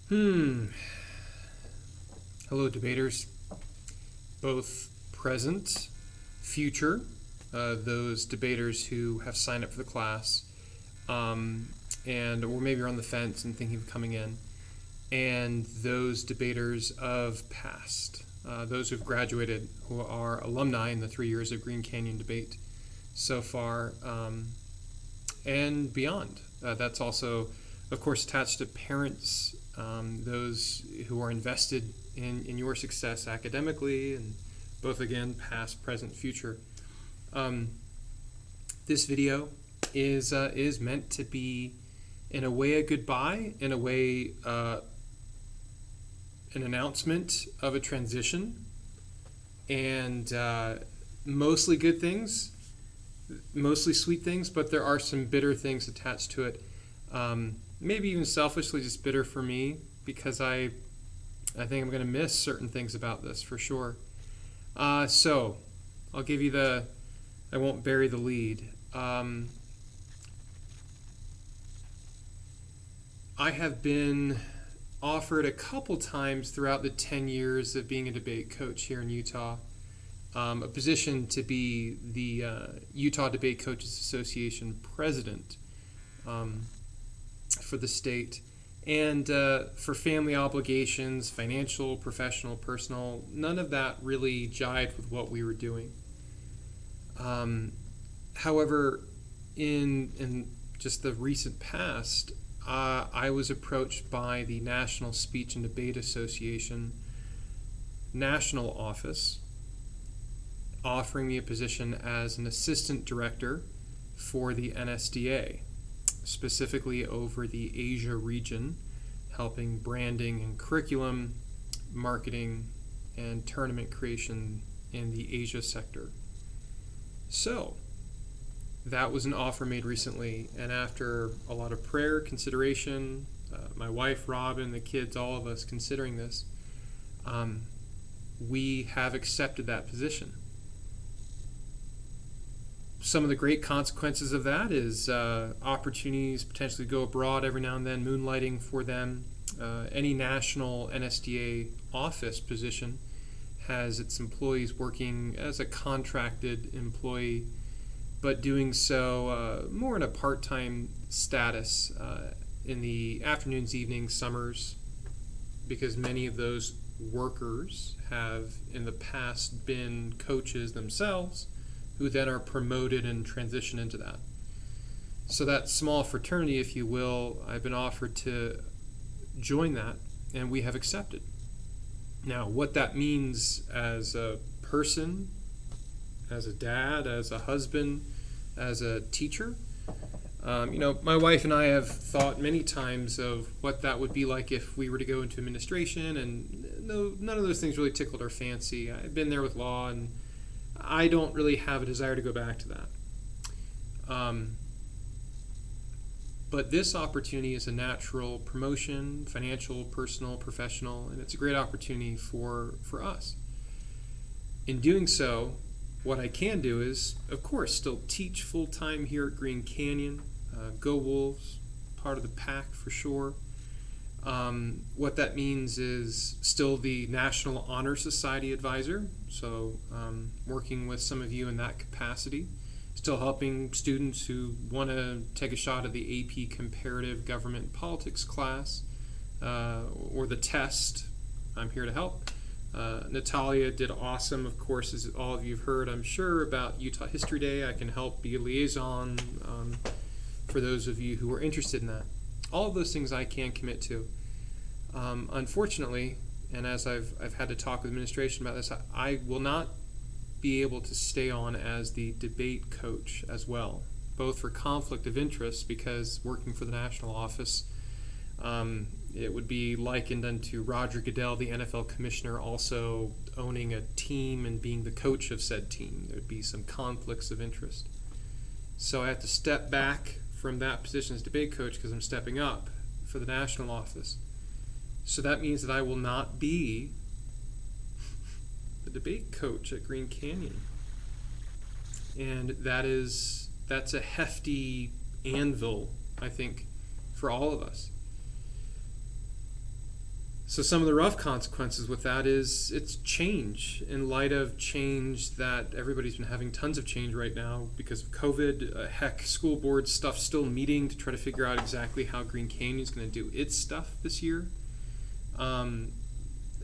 Hmm. Hello, debaters, both present, future, those debaters who have signed up for the class, um, and or maybe are on the fence and thinking of coming in, and those debaters of past, those who've graduated, who are alumni in the 3 years of Green Canyon debate so far, and beyond. That's also, of course, attached to parents, those who are invested in your success academically, and both again, past, present, future. Um, this video is meant to be, in a way, a goodbye, in a way, an announcement of a transition, and mostly good things, mostly sweet things, but there are some bitter things attached to it. Maybe even selfishly just bitter for me, because I think I'm going to miss certain things about this for sure. So I'll give you I won't bury the lead. I have been offered a couple times throughout the 10 years of being a debate coach here in Utah, a position to be the Utah Debate Coaches Association president for the state. And for family obligations, financial, professional, personal, none of that really jived with what we were doing. However, in just the recent past, I was approached by the National Speech and Debate Association national office, offering me a position as an assistant director for the NSDA, specifically over the Asia region, helping branding and curriculum, marketing, and tournament creation in the Asia sector. So, that was an offer made recently, and after a lot of prayer, consideration, my wife, Robin, the kids, all of us considering this, we have accepted that position. Some of the great consequences of that is opportunities potentially to go abroad every now and then, moonlighting for them. Any national NSDA office position has its employees working as a contracted employee, but doing so more in a part-time status in the afternoons, evenings, summers, because many of those workers have in the past been coaches themselves, who then are promoted and transition into that. So that small fraternity, if you will, I've been offered to join that, and we have accepted. Now, what that means as a person, as a dad, as a husband, as a teacher, my wife and I have thought many times of what that would be like if we were to go into administration, and none of those things really tickled our fancy. I've been there with law, and I don't really have a desire to go back to that. But this opportunity is a natural promotion, financial, personal, professional, and it's a great opportunity for us. In doing so, what I can do is, of course, still teach full-time here at Green Canyon. Go Wolves, part of the pack for sure. What that means is still the National Honor Society advisor, so working with some of you in that capacity. Still helping students who want to take a shot at the AP Comparative Government Politics class or the test. I'm here to help. Natalia did awesome, of course, as all of you have heard, I'm sure, about Utah History Day. I can help be a liaison for those of you who are interested in that. All of those things I can commit to. Unfortunately, and as I've had to talk with administration about this, I will not be able to stay on as the debate coach as well, both for conflict of interest, because working for the national office, it would be likened unto Roger Goodell, the NFL commissioner, also owning a team and being the coach of said team. There would be some conflicts of interest. So I have to step back from that position as debate coach because I'm stepping up for the national office. So that means that I will not be the debate coach at Green Canyon. And that's a hefty anvil, I think, for all of us. So some of the rough consequences with that is it's change. In light of change that everybody's been having tons of change right now because of COVID. Heck, school board stuff still meeting to try to figure out exactly how Green Canyon is going to do its stuff this year. I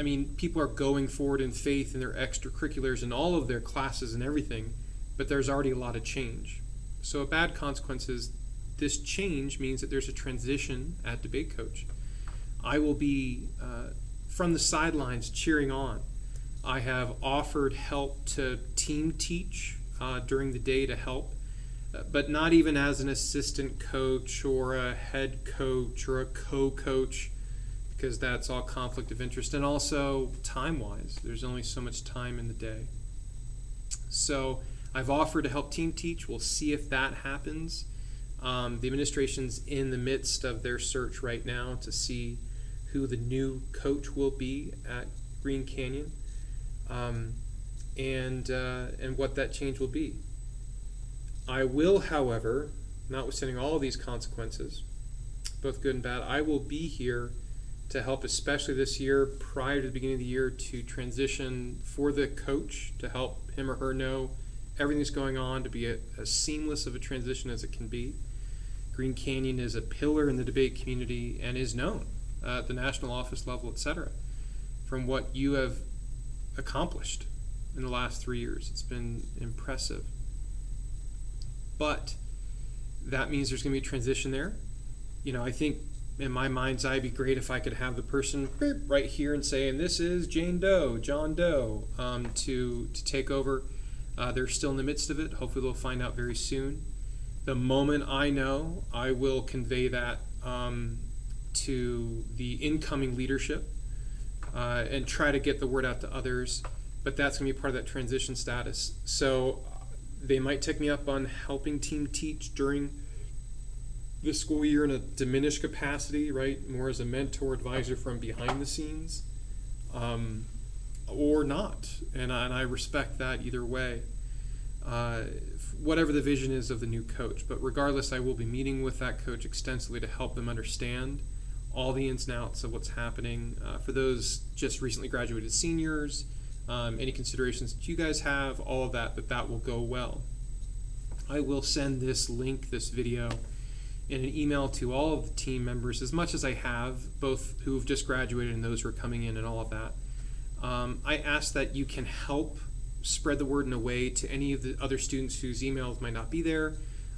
mean, people are going forward in faith in their extracurriculars and all of their classes and everything, but there's already a lot of change. So a bad consequence is this change means that there's a transition at Debate Coach. I will be from the sidelines cheering on. I have offered help to team teach during the day to help, but not even as an assistant coach or a head coach or a co-coach, because that's all conflict of interest. And also time-wise, there's only so much time in the day. So I've offered to help team teach. We'll see if that happens. The administration's in the midst of their search right now to see who the new coach will be at Green Canyon, and what that change will be. I will, however, notwithstanding all of these consequences, both good and bad, I will be here to help, especially this year, prior to the beginning of the year, to transition for the coach, to help him or her know everything's going on, to be as seamless of a transition as it can be. Green Canyon is a pillar in the debate community and is known at the national office level, etc., from what you have accomplished in the last 3 years. It's been impressive. But that means there's going to be a transition there. You know, I think in my mind's eye, it'd be great if I could have the person right here and say, and this is Jane Doe, John Doe, to take over. They're still in the midst of it. Hopefully they'll find out very soon. The moment I know, I will convey that to the incoming leadership and try to get the word out to others. But that's going to be part of that transition status. So they might take me up on helping team teach during the school year in a diminished capacity, right? More as a mentor, advisor from behind the scenes, or not. And I respect that either way, whatever the vision is of the new coach. But regardless, I will be meeting with that coach extensively to help them understand all the ins and outs of what's happening. For those just recently graduated seniors, any considerations that you guys have, all of that will go well. I will send this link, this video, in an email to all of the team members, as much as I have, both who've just graduated and those who are coming in and all of that. I ask that you can help spread the word in a way to any of the other students whose emails might not be there,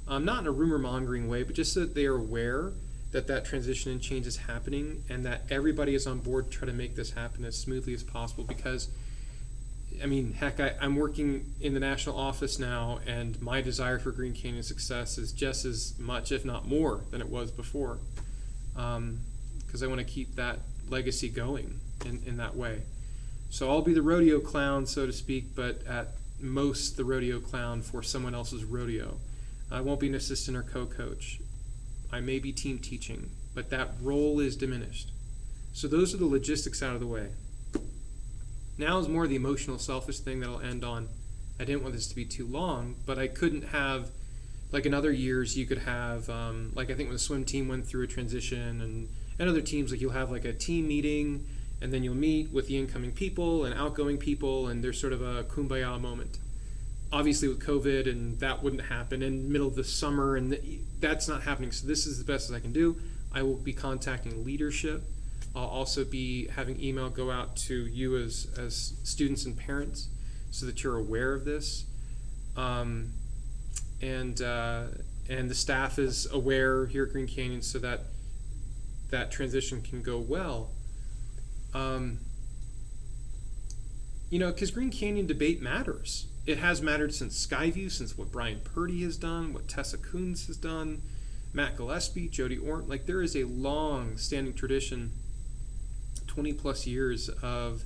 not in a rumor mongering way, but just so that they are aware that that transition and change is happening and that everybody is on board to try to make this happen as smoothly as possible. Because I mean, heck, I'm working in the national office now, and my desire for Green Canyon success is just as much, if not more, than it was before, because I want to keep that legacy going in that way. So I'll be the rodeo clown, so to speak, but at most the rodeo clown for someone else's rodeo. I won't be an assistant or co-coach. I may be team teaching, but that role is diminished. So those are the logistics out of the way. Now is more the emotional, selfish thing that I'll end on. I didn't want this to be too long, but I couldn't have, like in other years, you could have, like I think when the swim team went through a transition, and other teams, like you'll have like a team meeting, and then you'll meet with the incoming people and outgoing people, and there's sort of a kumbaya moment. Obviously with COVID, and that wouldn't happen in the middle of the summer, and that's not happening. So this is the best as I can do. I will be contacting leadership. I'll also be having email go out to you as students and parents so that you're aware of this. And the staff is aware here at Green Canyon so that that transition can go well. Because Green Canyon debate matters. It has mattered since Skyview, since what Brian Purdy has done, what Tessa Coons has done, Matt Gillespie, Jody Ornt. Like, there is a long-standing tradition, 20 plus years of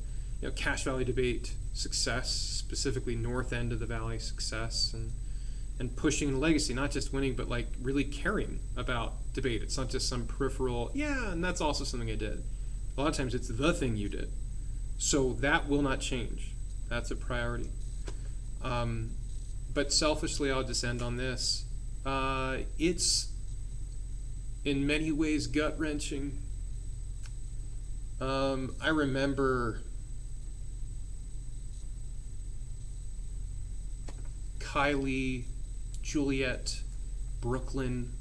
Cache Valley debate success, specifically north end of the valley success, and pushing legacy, not just winning, but like really caring about debate. It's not just some peripheral, and that's also something I did. A lot of times it's the thing you did. So that will not change. That's a priority. But selfishly, I'll just end on this. It's in many ways gut-wrenching. I remember Kylie, Juliet, Brooklyn,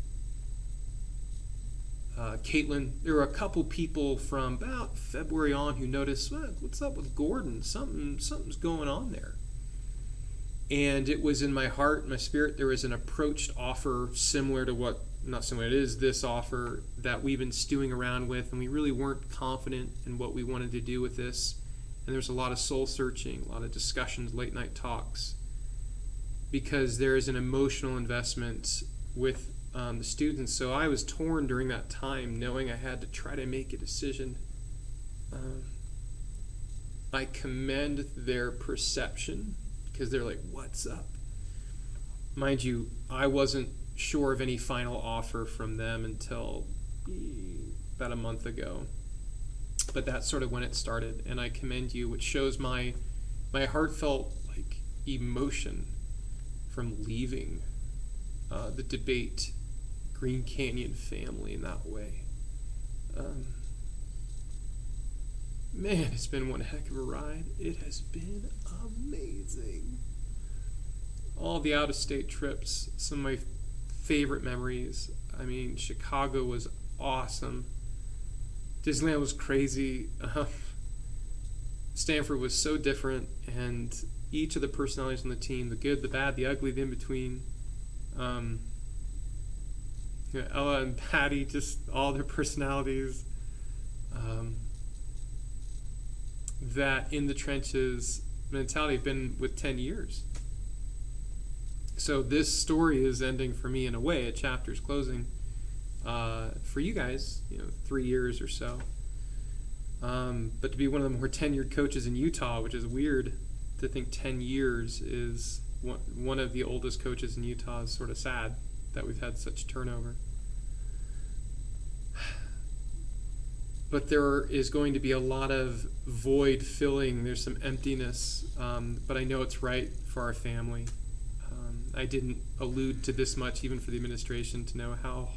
Caitlin. There were a couple people from about February on who noticed, what's up with Gordon? Something's going on there. And it was in my heart, my spirit, there was an approached offer similar to what, not similar, it is this offer that we've been stewing around with, and we really weren't confident in what we wanted to do with this. And there's a lot of soul searching, a lot of discussions, late night talks, because there is an emotional investment with the students. So I was torn during that time, knowing I had to try to make a decision. I commend their perception, because they're like, what's up? Mind you, I wasn't sure of any final offer from them until about a month ago. But that's sort of when it started, and I commend you, which shows my heartfelt emotion from leaving the debate Green Canyon family in that way. Man, it's been one heck of a ride. It has been amazing. All the out-of-state trips, some of my favorite memories. I mean, Chicago was awesome. Disneyland was crazy. Stanford was so different, and each of the personalities on the team, the good, the bad, the ugly, the in-between, Ella and Patty, just all their personalities, that in the trenches mentality have been with 10 years. So this story is ending for me in a way, a chapter's closing. For you guys, 3 years or so. But to be one of the more tenured coaches in Utah, which is weird to think 10 years is one of the oldest coaches in Utah, is sort of sad that we've had such turnover. But there is going to be a lot of void filling. There's some emptiness, but I know it's right for our family. I didn't allude to this much, even for the administration, to know how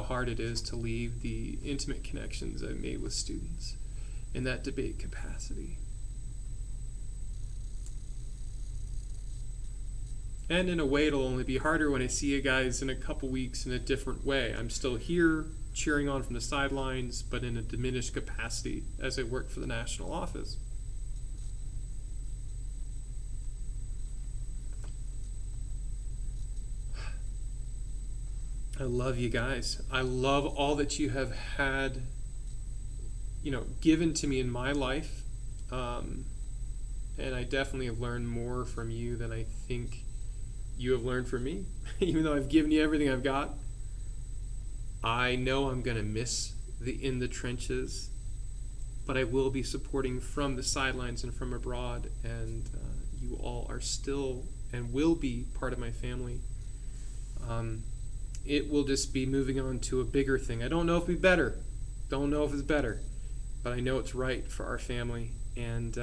hard it is to leave the intimate connections I've made with students in that debate capacity. And in a way, it'll only be harder when I see you guys in a couple weeks in a different way. I'm still here cheering on from the sidelines, but in a diminished capacity as I work for the national office. I love you guys. I love all that you have had, given to me in my life. And I definitely have learned more from you than I think you have learned from me. Even though I've given you everything I've got, I know I'm going to miss the in the trenches, but I will be supporting from the sidelines and from abroad, and you all are still and will be part of my family. It will just be moving on to a bigger thing. I don't know if it's better. Don't know if it's better, but I know it's right for our family. And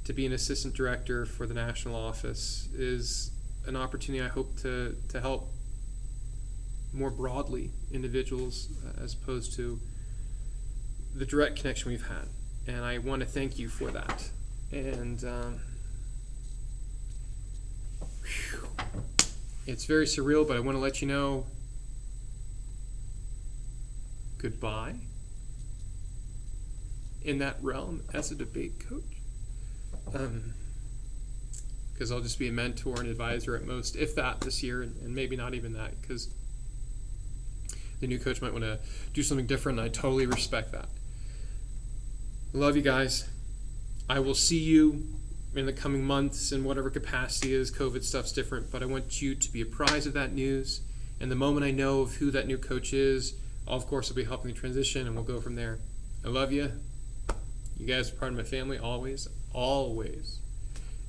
to be an assistant director for the national office is an opportunity I hope to help more broadly individuals as opposed to the direct connection we've had. And I want to thank you for that. And it's very surreal, but I want to let you know goodbye in that realm as a debate coach. Because I'll just be a mentor and advisor at most, if that, this year, and maybe not even that, because the new coach might want to do something different, and I totally respect that. I love you guys. I will see you in the coming months in whatever capacity is. COVID stuff's different, but I want you to be apprised of that news. And the moment I know of who that new coach is, I'll, of course, will be helping the transition, and we'll go from there. I love you. You guys are part of my family, always. Always.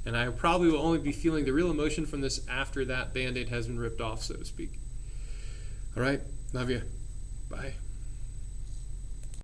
And I probably will only be feeling the real emotion from this after that Band-Aid has been ripped off, so to speak. All right. Love you. Bye.